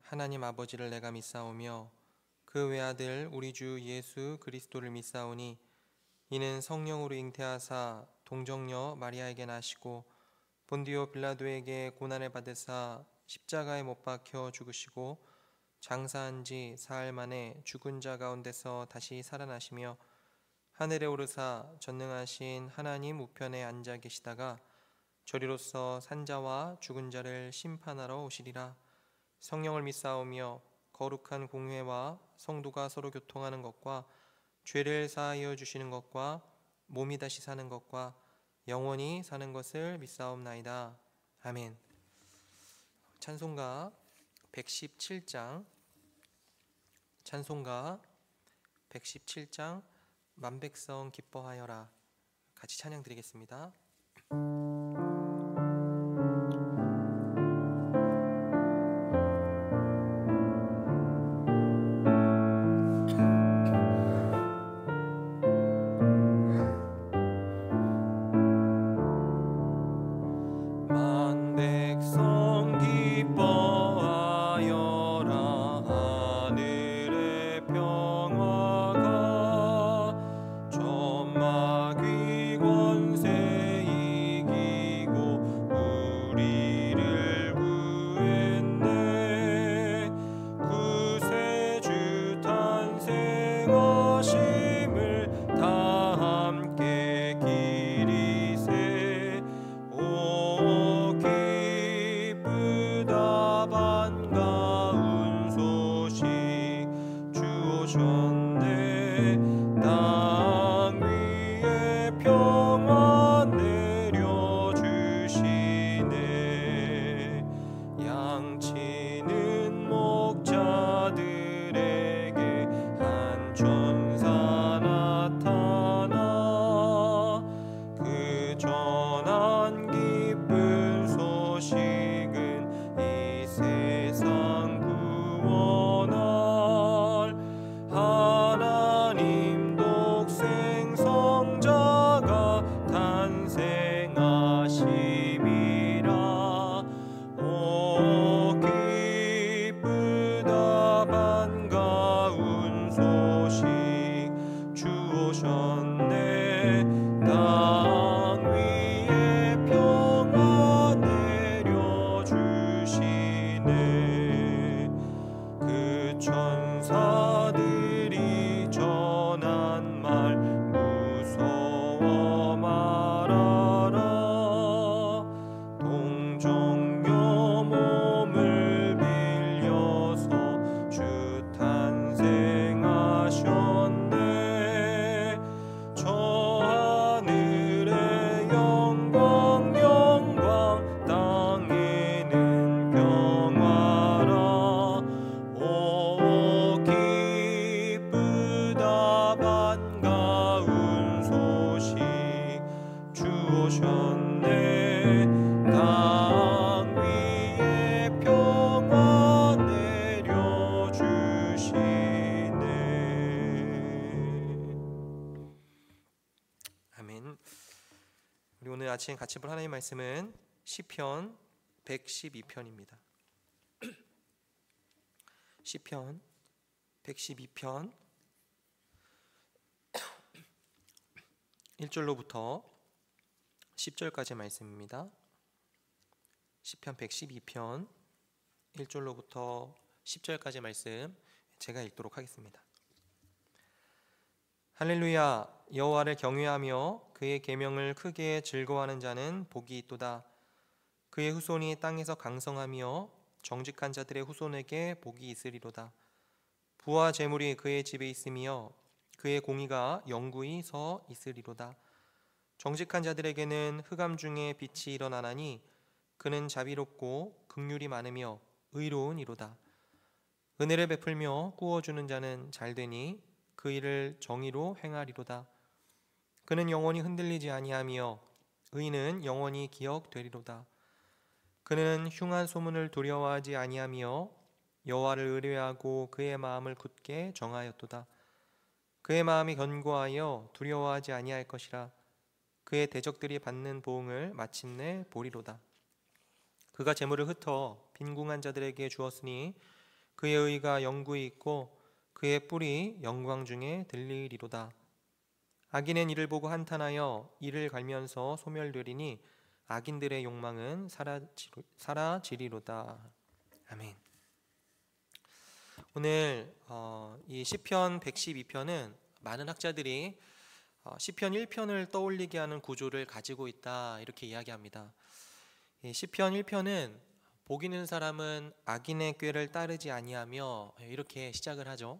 하나님 아버지를 내가 믿사오며 그 외아들 우리 주 예수 그리스도를 믿사오니 이는 성령으로 잉태하사 동정녀 마리아에게 나시고 본디오 빌라도에게 고난을 받으사 십자가에 못 박혀 죽으시고 장사한 지 사흘 만에 죽은 자 가운데서 다시 살아나시며 하늘에 오르사 전능하신 하나님 우편에 앉아 계시다가 저리로서 산자와 죽은 자를 심판하러 오시리라. 성령을 믿사오며 거룩한 공회와 성도가 서로 교통하는 것과 죄를 사하여 주시는 것과 몸이 다시 사는 것과 영원히 사는 것을 믿사옵나이다. 아멘. 찬송가 117장 찬송가 117장 만백성 기뻐하여라. 같이 찬양 드리겠습니다. 만백성 기뻐하여라. 하늘의 평화가 천마귀 권세 이기고 우리를 구했네. 구세주 탄생하심을 다 함께 기리세. 오 기쁘다 반가운 소식 주 오셨네. 땅 위에 평화 내려주시네. 양치는 목자들에게 한 천사 나타나. 그 전한 기쁜 소식은 이 세상 구원할 하나님 독생 성자가 탄생하심이라. 오 기쁘다 반가운 소식 주 오셨네. 땅 위에 평화 내려주시네. 그 천사들이 전한 말 무서워 말아라. 동정녀 몸을 빌려서 주 탄생하셨네. 저 하늘의 영광 영광 땅에는 평화라. 오 기쁘다 반가운 소식 주 오셨네. 땅 위에 평화 내려주시네. 아멘. 우리 오늘 아침 같이 볼 하나님의 말씀은 시편 112편입니다. 시편 112편 1절로부터 10절까지 말씀입니다. 시편 112편 1절로부터 10절까지 말씀 제가 읽도록 하겠습니다. 할렐루야. 여호와를 경외하며 그의 계명을 크게 즐거워하는 자는 복이 있도다. 그의 후손이 땅에서 강성하며 정직한 자들의 후손에게 복이 있으리로다. 부와 재물이 그의 집에 있으며 그의 공의가 영구히 서 있으리로다. 정직한 자들에게는 흑암 중에 빛이 일어나나니 그는 자비롭고 긍휼이 많으며 의로운 이로다. 은혜를 베풀며 구워주는 자는 잘되니 그 일을 정의로 행하리로다. 그는 영원히 흔들리지 아니하며 의인은 영원히 기억되리로다. 그는 흉한 소문을 두려워하지 아니하며 여호와를 의뢰하고 그의 마음을 굳게 정하였도다. 그의 마음이 견고하여 두려워하지 아니할 것이라. 그의 대적들이 받는 보응을 마침내 보리로다. 그가 재물을 흩어 빈궁한 자들에게 주었으니 그의 의가 영구히 있고 그의 뿔이 영광 중에 들리리로다. 악인은 이를 보고 한탄하여 이를 갈면서 소멸되리니 악인들의 욕망은 사라지리로다. 아멘. 오늘 이 시편 112편은 많은 학자들이 시편 1편을 떠올리게 하는 구조를 가지고 있다, 이렇게 이야기합니다. 이 시편 1편은 복 있는 사람은 악인의 꾀를 따르지 아니하며, 이렇게 시작을 하죠.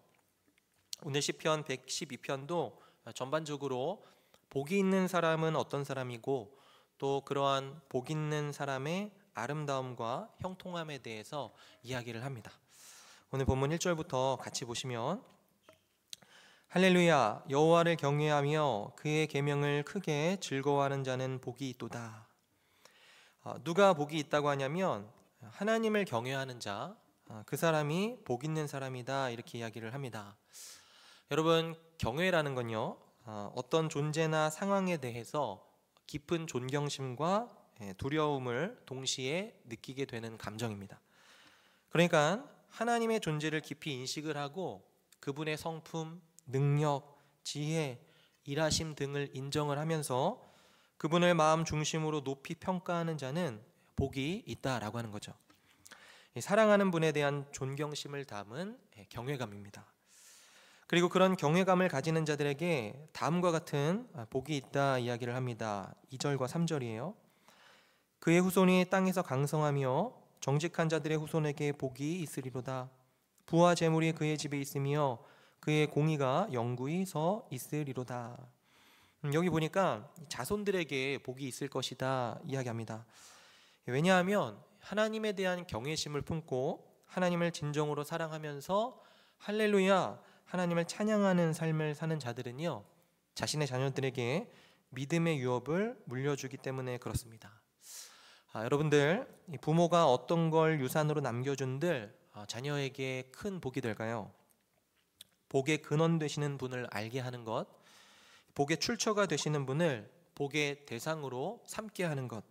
오늘 시편 112편도 전반적으로 복이 있는 사람은 어떤 사람이고 또 그러한 복 있는 사람의 아름다움과 형통함에 대해서 이야기를 합니다. 오늘 본문 1절부터 같이 보시면, 할렐루야, 여호와를 경외하며 그의 계명을 크게 즐거워하는 자는 복이 있도다. 누가 복이 있다고 하냐면 하나님을 경외하는 자, 그 사람이 복 있는 사람이다, 이렇게 이야기를 합니다. 여러분, 경외라는 건요, 어떤 존재나 상황에 대해서 깊은 존경심과 두려움을 동시에 느끼게 되는 감정입니다. 그러니까 하나님의 존재를 깊이 인식을 하고 그분의 성품, 능력, 지혜, 일하심 등을 인정을 하면서 그분을 마음 중심으로 높이 평가하는 자는 복이 있다라고 하는 거죠. 사랑하는 분에 대한 존경심을 담은 경외감입니다. 그리고 그런 경외감을 가지는 자들에게 다음과 같은 복이 있다 이야기를 합니다. 2절과 3절이에요. 그의 후손이 땅에서 강성하며 정직한 자들의 후손에게 복이 있으리로다. 부와 재물이 그의 집에 있으며 그의 공의가 영구히 서 있으리로다. 여기 보니까 자손들에게 복이 있을 것이다 이야기합니다. 왜냐하면 하나님에 대한 경외심을 품고 하나님을 진정으로 사랑하면서 할렐루야, 하나님을 찬양하는 삶을 사는 자들은요, 자신의 자녀들에게 믿음의 유업을 물려주기 때문에 그렇습니다. 여러분들, 부모가 어떤 걸 유산으로 남겨준들 자녀에게 큰 복이 될까요? 복의 근원 되시는 분을 알게 하는 것, 복의 출처가 되시는 분을 복의 대상으로 삼게 하는 것,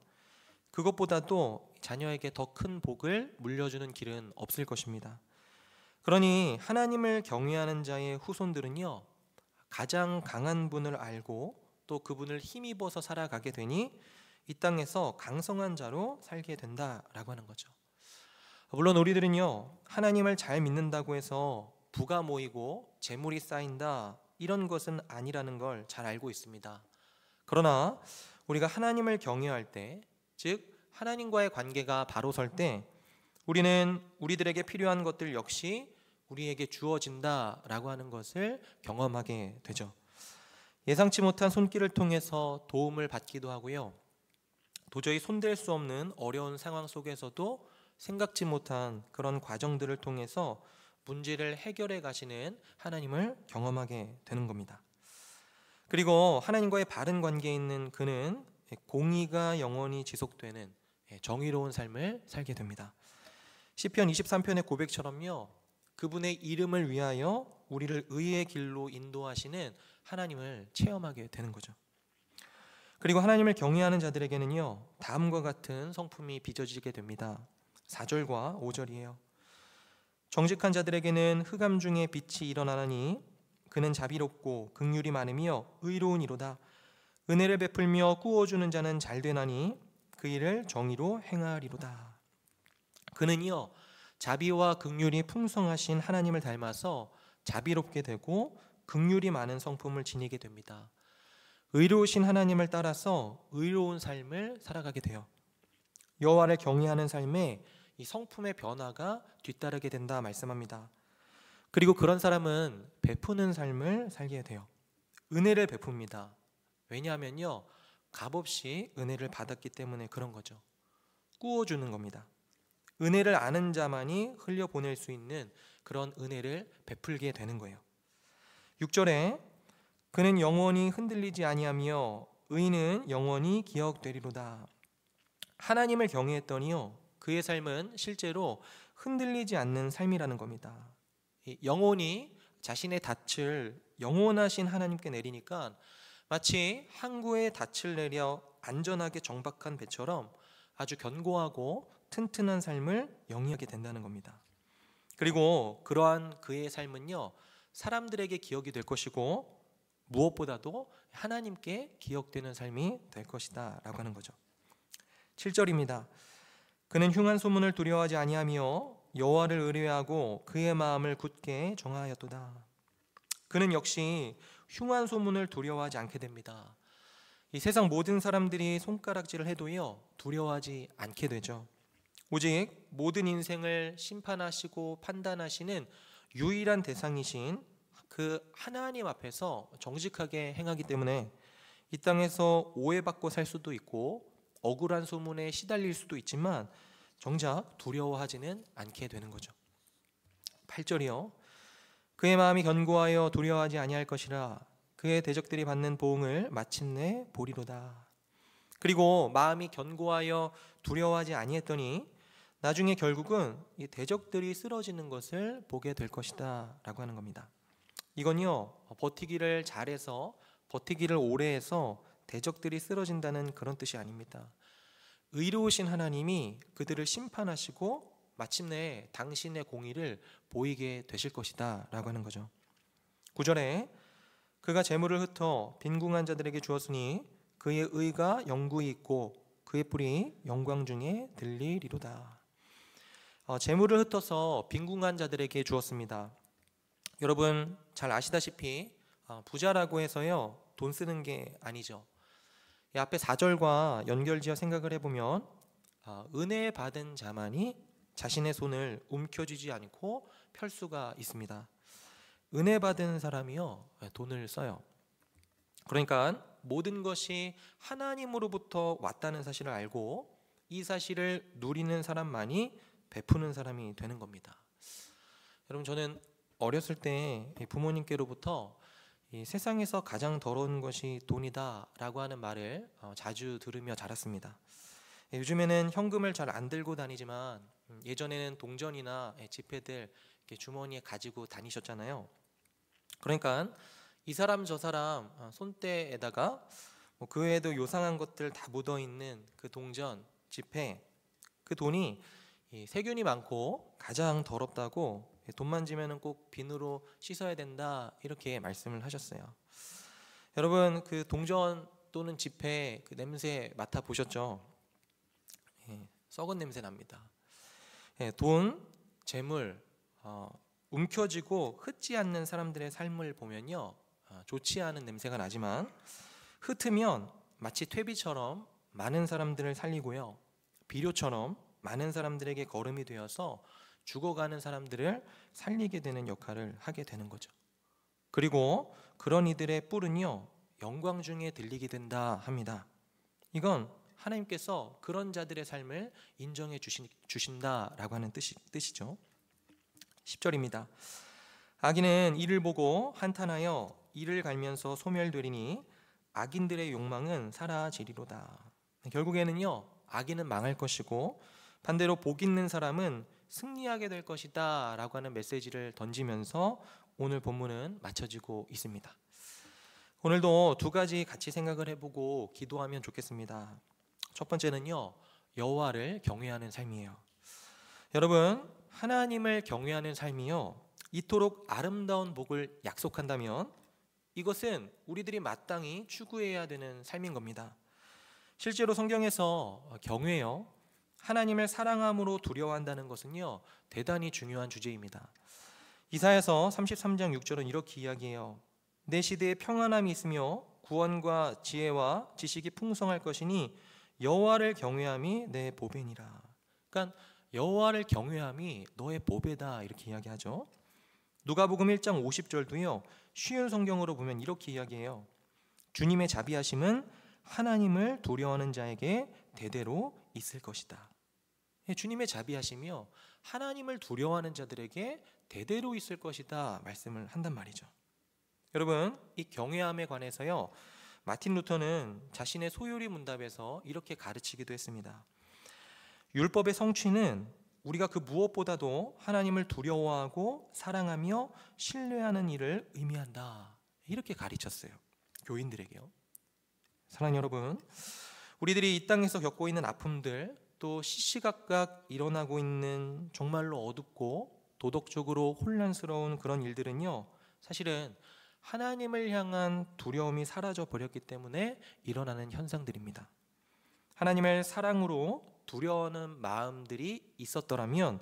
그것보다도 자녀에게 더 큰 복을 물려주는 길은 없을 것입니다. 그러니 하나님을 경외하는 자의 후손들은요, 가장 강한 분을 알고 또 그분을 힘입어서 살아가게 되니 이 땅에서 강성한 자로 살게 된다라고 하는 거죠. 물론 우리들은요, 하나님을 잘 믿는다고 해서 부가 모이고 재물이 쌓인다, 이런 것은 아니라는 걸 잘 알고 있습니다. 그러나 우리가 하나님을 경외할 때, 즉 하나님과의 관계가 바로 설 때 우리는 우리들에게 필요한 것들 역시 우리에게 주어진다라고 하는 것을 경험하게 되죠. 예상치 못한 손길을 통해서 도움을 받기도 하고요, 도저히 손댈 수 없는 어려운 상황 속에서도 생각지 못한 그런 과정들을 통해서 문제를 해결해 가시는 하나님을 경험하게 되는 겁니다. 그리고 하나님과의 바른 관계에 있는 그는 공의가 영원히 지속되는 정의로운 삶을 살게 됩니다. 시편 23편의 고백처럼요, 그분의 이름을 위하여 우리를 의의 길로 인도하시는 하나님을 체험하게 되는 거죠. 그리고 하나님을 경외하는 자들에게는요, 다음과 같은 성품이 빚어지게 됩니다. 4절과 5절이에요. 정직한 자들에게는 흑암 중에 빛이 일어나나니 그는 자비롭고 긍휼이 많으며 의로우니로다. 은혜를 베풀며 꾸어주는 자는 잘되나니 그 일을 정의로 행하리로다. 그는요, 자비와 긍휼이 풍성하신 하나님을 닮아서 자비롭게 되고 긍휼이 많은 성품을 지니게 됩니다. 의로우신 하나님을 따라서 의로운 삶을 살아가게 돼요. 여호와를 경외하는 삶에 이 성품의 변화가 뒤따르게 된다 말씀합니다. 그리고 그런 사람은 베푸는 삶을 살게 돼요. 은혜를 베풉니다. 왜냐하면요, 값없이 은혜를 받았기 때문에 그런 거죠. 꾸어주는 겁니다. 은혜를 아는 자만이 흘려보낼 수 있는 그런 은혜를 베풀게 되는 거예요. 6절에 그는 영원히 흔들리지 아니하며 의인은 영원히 기억되리로다. 하나님을 경외했더니요, 그의 삶은 실제로 흔들리지 않는 삶이라는 겁니다. 영혼이 자신의 닻을 영원하신 하나님께 내리니까 마치 항구에 닻을 내려 안전하게 정박한 배처럼 아주 견고하고 튼튼한 삶을 영위하게 된다는 겁니다. 그리고 그러한 그의 삶은요, 사람들에게 기억이 될 것이고 무엇보다도 하나님께 기억되는 삶이 될 것이다 라고 하는 거죠. 7절입니다. 그는 흉한 소문을 두려워하지 아니하며 여호와를 의뢰하고 그의 마음을 굳게 정하였도다. 그는 역시 흉한 소문을 두려워하지 않게 됩니다. 이 세상 모든 사람들이 손가락질을 해도요, 두려워하지 않게 되죠. 오직 모든 인생을 심판하시고 판단하시는 유일한 대상이신 그 하나님 앞에서 정직하게 행하기 때문에 이 땅에서 오해받고 살 수도 있고 억울한 소문에 시달릴 수도 있지만 정작 두려워하지는 않게 되는 거죠. 8절이요. 그의 마음이 견고하여 두려워하지 아니할 것이라 그의 대적들이 받는 보응을 마침내 보리로다. 그리고 마음이 견고하여 두려워하지 아니했더니 나중에 결국은 이 대적들이 쓰러지는 것을 보게 될 것이다 라고 하는 겁니다. 이건요, 버티기를 잘해서 버티기를 오래 해서 대적들이 쓰러진다는 그런 뜻이 아닙니다. 의로우신 하나님이 그들을 심판하시고 마침내 당신의 공의를 보이게 되실 것이다 라고 하는 거죠. 9절에 그가 재물을 흩어 빈궁한 자들에게 주었으니 그의 의가 영구히 있고 그의 뿔이 영광 중에 들리리로다. 재물을 흩어서 빈궁한 자들에게 주었습니다. 여러분 잘 아시다시피 부자라고 해서요, 돈 쓰는 게 아니죠. 이 앞에 4절과 연결지어 생각을 해보면 은혜 받은 자만이 자신의 손을 움켜쥐지 않고 펼 수가 있습니다. 은혜 받은 사람이요, 돈을 써요. 그러니까 모든 것이 하나님으로부터 왔다는 사실을 알고 이 사실을 누리는 사람만이 베푸는 사람이 되는 겁니다. 여러분 저는 어렸을 때 부모님께로부터 이 세상에서 가장 더러운 것이 돈이다 라고 하는 말을 자주 들으며 자랐습니다. 요즘에는 현금을 잘 안 들고 다니지만 예전에는 동전이나 지폐들 이렇게 주머니에 가지고 다니셨잖아요. 그러니까 이 사람 저 사람 손대에다가 그 외에도 요상한 것들 다 묻어있는 그 동전, 지폐, 그 돈이 세균이 많고 가장 더럽다고 돈 만지면 꼭 비누로 씻어야 된다 이렇게 말씀을 하셨어요. 여러분 그 동전 또는 지폐 그 냄새 맡아보셨죠? 썩은 냄새 납니다. 돈, 재물, 움켜쥐고 흩지 않는 사람들의 삶을 보면요, 좋지 않은 냄새가 나지만 흩으면 마치 퇴비처럼 많은 사람들을 살리고요, 비료처럼 많은 사람들에게 거름이 되어서 죽어가는 사람들을 살리게 되는 역할을 하게 되는 거죠. 그리고 그런 이들의 뿔은요, 영광 중에 들리게 된다 합니다. 이건 하나님께서 그런 자들의 삶을 인정해 주신다라고 하는 뜻이죠. 10절입니다. 악인은 이를 보고 한탄하여 이를 갈면서 소멸되리니 악인들의 욕망은 사라지리로다. 결국에는요, 악인은 망할 것이고 반대로 복 있는 사람은 승리하게 될 것이다 라고 하는 메시지를 던지면서 오늘 본문은 마쳐지고 있습니다. 오늘도 두 가지 같이 생각을 해보고 기도하면 좋겠습니다. 첫 번째는요, 여호와를 경외하는 삶이에요. 여러분 하나님을 경외하는 삶이요, 이토록 아름다운 복을 약속한다면 이것은 우리들이 마땅히 추구해야 되는 삶인 겁니다. 실제로 성경에서 경외요, 하나님을 사랑함으로 두려워한다는 것은요, 대단히 중요한 주제입니다. 이사야서 33장 6절은 이렇게 이야기해요. 내 시대에 평안함이 있으며 구원과 지혜와 지식이 풍성할 것이니 여호와를 경외함이 내 보배니라. 그러니까 여호와를 경외함이 너의 보배다 이렇게 이야기하죠. 누가복음 1장 50절도요, 쉬운 성경으로 보면 이렇게 이야기해요. 주님의 자비하심은 하나님을 두려워하는 자에게 대대로 있을 것이다. 주님의 자비하심이요, 하나님을 두려워하는 자들에게 대대로 있을 것이다 말씀을 한단 말이죠. 여러분 이 경외함에 관해서요, 마틴 루터는 자신의 소요리 문답에서 이렇게 가르치기도 했습니다. 율법의 성취는 우리가 그 무엇보다도 하나님을 두려워하고 사랑하며 신뢰하는 일을 의미한다 이렇게 가르쳤어요. 교인들에게요. 사랑하는 여러분, 우리들이 이 땅에서 겪고 있는 아픔들, 또 시시각각 일어나고 있는 정말로 어둡고 도덕적으로 혼란스러운 그런 일들은요, 사실은 하나님을 향한 두려움이 사라져 버렸기 때문에 일어나는 현상들입니다. 하나님을 사랑으로 두려워하는 마음들이 있었더라면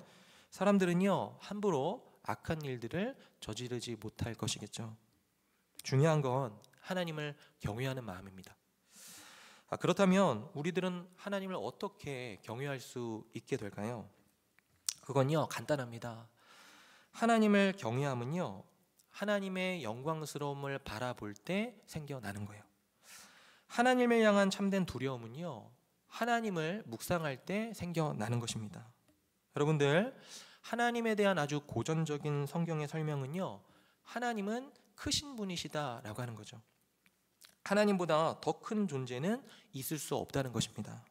사람들은요, 함부로 악한 일들을 저지르지 못할 것이겠죠. 중요한 건 하나님을 경외하는 마음입니다. 그렇다면 우리들은 하나님을 어떻게 경외할 수 있게 될까요? 그건요, 간단합니다. 하나님을 경외함은요, 하나님의 영광스러움을 바라볼 때 생겨나는 거예요. 하나님을 향한 참된 두려움은요, 하나님을 묵상할 때 생겨나는 것입니다. 여러분들, 하나님에 대한 아주 고전적인 성경의 설명은요, 하나님은 크신 분이시다라고 하는 거죠. 하나님보다 더 큰 존재는 있을 수 없다는 것입니다.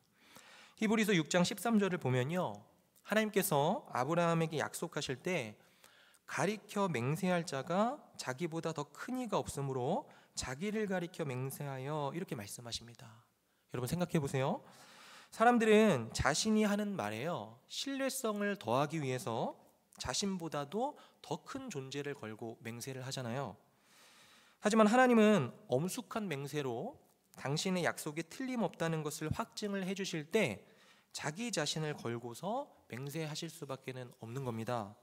히브리서 6장 13절을 보면요, 하나님께서 아브라함에게 약속하실 때 가리켜 맹세할 자가 자기보다 더 큰 이가 없으므로 자기를 가리켜 맹세하여 이렇게 말씀하십니다. 여러분 생각해 보세요. 사람들은 자신이 하는 말에요, 신뢰성을 더하기 위해서 자신보다도 더 큰 존재를 걸고 맹세를 하잖아요. 하지만 하나님은 엄숙한 맹세로 당신의 약속이 틀림없다는 것을 확증을 해주실 때 자기 자신을 걸고서 맹세하실 수밖에 없는 겁니다.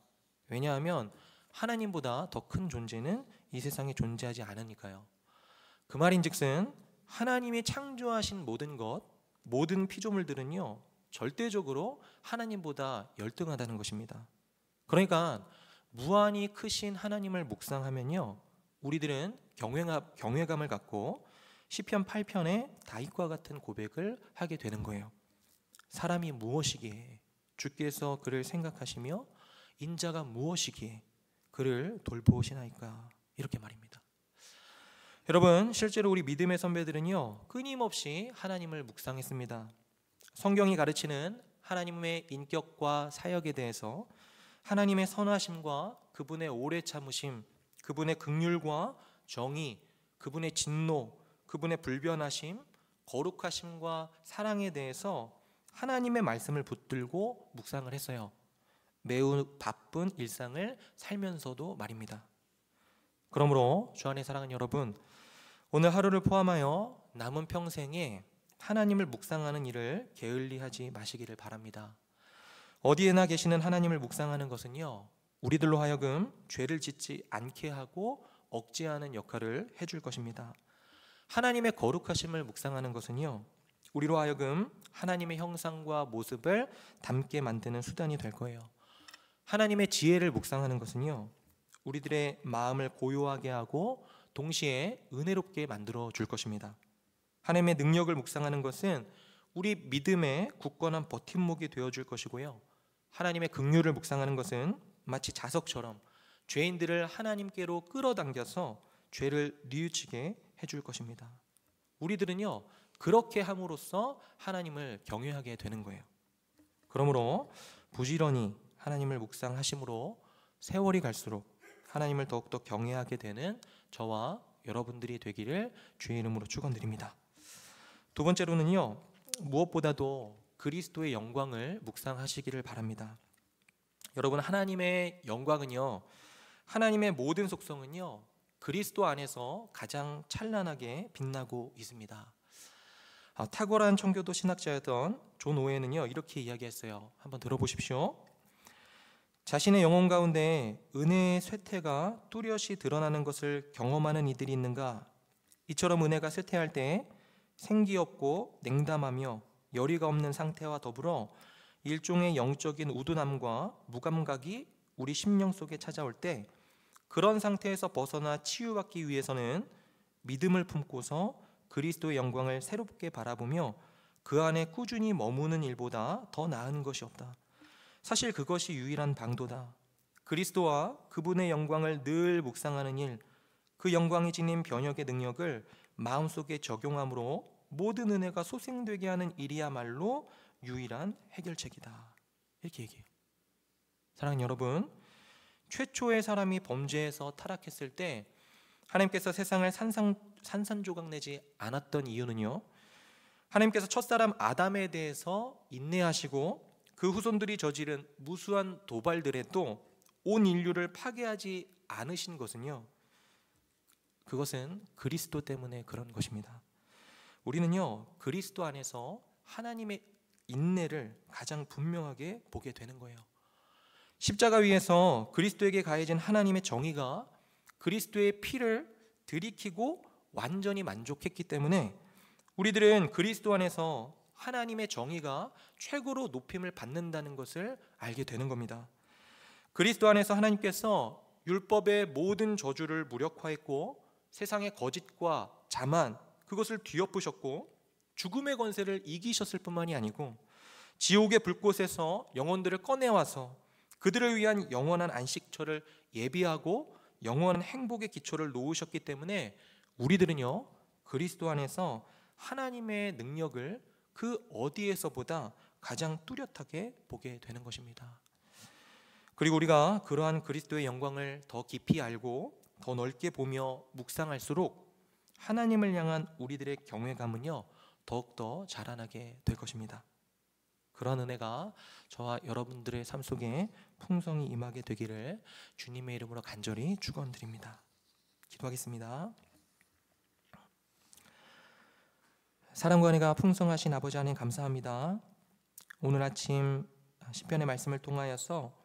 왜냐하면 하나님보다 더 큰 존재는 이 세상에 존재하지 않으니까요. 그 말인즉슨 하나님이 창조하신 모든 것, 모든 피조물들은요, 절대적으로 하나님보다 열등하다는 것입니다. 그러니까 무한히 크신 하나님을 묵상하면요, 우리들은 경외감을 갖고 시편 8편의 다윗과 같은 고백을 하게 되는 거예요. 사람이 무엇이기에 주께서 그를 생각하시며 인자가 무엇이기에 그를 돌보시나이까, 이렇게 말입니다. 여러분, 실제로 우리 믿음의 선배들은요, 끊임없이 하나님을 묵상했습니다. 성경이 가르치는 하나님의 인격과 사역에 대해서, 하나님의 선하심과 그분의 오래 참으심, 그분의 긍휼과 정의, 그분의 진노, 그분의 불변하심, 거룩하심과 사랑에 대해서 하나님의 말씀을 붙들고 묵상을 했어요. 매우 바쁜 일상을 살면서도 말입니다. 그러므로 주 안에 사랑하는 여러분, 오늘 하루를 포함하여 남은 평생에 하나님을 묵상하는 일을 게을리하지 마시기를 바랍니다. 어디에나 계시는 하나님을 묵상하는 것은요, 우리들로 하여금 죄를 짓지 않게 하고 억제하는 역할을 해줄 것입니다. 하나님의 거룩하심을 묵상하는 것은요, 우리로 하여금 하나님의 형상과 모습을 닮게 만드는 수단이 될 거예요. 하나님의 지혜를 묵상하는 것은요, 우리들의 마음을 고요하게 하고 동시에 은혜롭게 만들어 줄 것입니다. 하나님의 능력을 묵상하는 것은 우리 믿음의 굳건한 버팀목이 되어줄 것이고요, 하나님의 긍휼을 묵상하는 것은 마치 자석처럼 죄인들을 하나님께로 끌어당겨서 죄를 뉘우치게 해줄 것입니다. 우리들은요, 그렇게 함으로써 하나님을 경외하게 되는 거예요. 그러므로 부지런히 하나님을 묵상하심으로 세월이 갈수록 하나님을 더욱더 경외하게 되는 저와 여러분들이 되기를 주의 이름으로 축원드립니다. 두 번째로는요, 무엇보다도 그리스도의 영광을 묵상하시기를 바랍니다. 여러분, 하나님의 영광은요, 하나님의 모든 속성은요, 그리스도 안에서 가장 찬란하게 빛나고 있습니다. 탁월한 청교도 신학자였던 존 오웬은요, 이렇게 이야기했어요. 한번 들어보십시오. 자신의 영혼 가운데 은혜의 쇠퇴가 뚜렷이 드러나는 것을 경험하는 이들이 있는가? 이처럼 은혜가 쇠퇴할 때 생기 없고 냉담하며 열의가 없는 상태와 더불어 일종의 영적인 우둔함과 무감각이 우리 심령 속에 찾아올 때, 그런 상태에서 벗어나 치유받기 위해서는 믿음을 품고서 그리스도의 영광을 새롭게 바라보며 그 안에 꾸준히 머무는 일보다 더 나은 것이 없다. 사실 그것이 유일한 방도다. 그리스도와 그분의 영광을 늘 묵상하는 일, 그 영광이 지닌 변혁의 능력을 마음속에 적용함으로 모든 은혜가 소생되게 하는 일이야말로 유일한 해결책이다. 이렇게 얘기해요. 사랑하는 여러분, 최초의 사람이 범죄에서 타락했을 때 하나님께서 세상을 산산조각 내지 않았던 이유는요, 하나님께서 첫사람 아담에 대해서 인내하시고 그 후손들이 저지른 무수한 도발들에도 온 인류를 파괴하지 않으신 것은요, 그것은 그리스도 때문에 그런 것입니다. 우리는요, 그리스도 안에서 하나님의 인내를 가장 분명하게 보게 되는 거예요. 십자가 위에서 그리스도에게 가해진 하나님의 정의가 그리스도의 피를 들이키고 완전히 만족했기 때문에 우리들은 그리스도 안에서 하나님의 정의가 최고로 높임을 받는다는 것을 알게 되는 겁니다. 그리스도 안에서 하나님께서 율법의 모든 저주를 무력화했고 세상의 거짓과 자만 그것을 뒤엎으셨고 죽음의 권세를 이기셨을 뿐만이 아니고 지옥의 불꽃에서 영혼들을 꺼내와서 그들을 위한 영원한 안식처를 예비하고 영원한 행복의 기초를 놓으셨기 때문에 우리들은요, 그리스도 안에서 하나님의 능력을 그 어디에서보다 가장 뚜렷하게 보게 되는 것입니다. 그리고 우리가 그러한 그리스도의 영광을 더 깊이 알고 더 넓게 보며 묵상할수록 하나님을 향한 우리들의 경외감은요, 더욱더 자라나게 될 것입니다. 그러한 은혜가 저와 여러분들의 삶 속에 풍성히 임하게 되기를 주님의 이름으로 간절히 축원드립니다. 기도하겠습니다. 사랑과 은혜가 풍성하신 아버지 하나님 감사합니다. 오늘 아침 시편의 말씀을 통하여서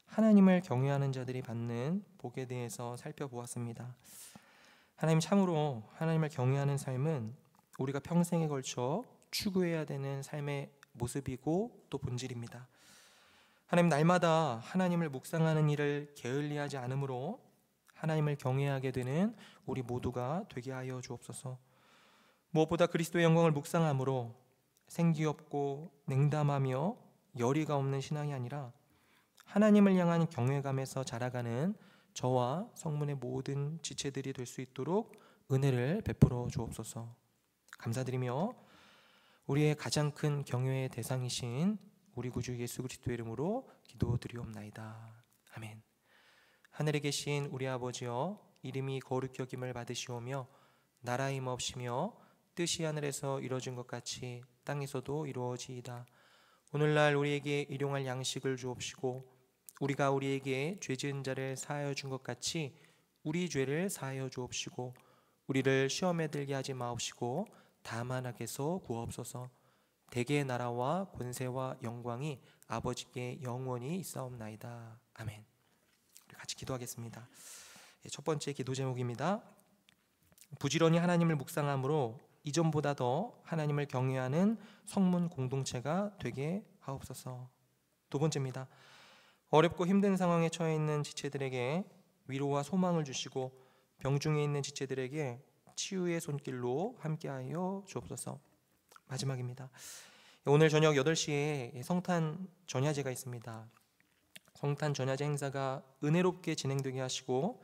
하나님을 경외하는 자들이 받는 복에 대해서 살펴보았습니다. 하나님, 참으로 하나님을 경외하는 삶은 우리가 평생에 걸쳐 추구해야 되는 삶의 모습이고 또 본질입니다. 하나님, 날마다 하나님을 묵상하는 일을 게을리하지 않으므로 하나님을 경외하게 되는 우리 모두가 되게 하여 주옵소서. 무엇보다 그리스도의 영광을 묵상함으로 생기 없고 냉담하며 열의가 없는 신앙이 아니라 하나님을 향한 경외감에서 자라가는 저와 성문의 모든 지체들이 될 수 있도록 은혜를 베풀어 주옵소서. 감사드리며 우리의 가장 큰 경외의 대상이신 우리 구주 예수 그리스도의 이름으로 기도드리옵나이다. 아멘. 하늘에 계신 우리 아버지여, 이름이 거룩히 여김을 받으시오며 나라의 임하옵시며 뜻이 하늘에서 이루어진 것 같이 땅에서도 이루어지이다. 오늘날 우리에게 일용할 양식을 주옵시고 우리가 우리에게 죄 지은 자를 사하여 준 것 같이 우리 죄를 사하여 주옵시고 우리를 시험에 들게 하지 마옵시고 다만 악에서 구하옵소서. 대개의 나라와 권세와 영광이 아버지께 영원히 있사옵나이다. 아멘. 우리 같이 기도하겠습니다. 첫 번째 기도 제목입니다. 부지런히 하나님을 묵상함으로 이전보다 더 하나님을 경외하는 성문 공동체가 되게 하옵소서. 두 번째입니다. 어렵고 힘든 상황에 처해 있는 지체들에게 위로와 소망을 주시고 병중에 있는 지체들에게 치유의 손길로 함께하여 주옵소서. 마지막입니다. 오늘 저녁 8시에 성탄 전야제가 있습니다. 성탄 전야제 행사가 은혜롭게 진행되게 하시고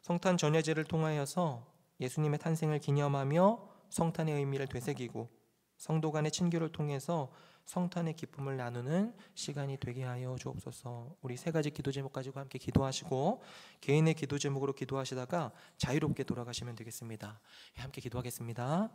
성탄 전야제를 통하여서 예수님의 탄생을 기념하며 성탄의 의미를 되새기고 성도 간의 친교를 통해서 성탄의 기쁨을 나누는 시간이 되게 하여 주옵소서. 우리 세 가지 기도 제목 가지고 함께 기도하시고 개인의 기도 제목으로 기도하시다가 자유롭게 돌아가시면 되겠습니다. 함께 기도하겠습니다.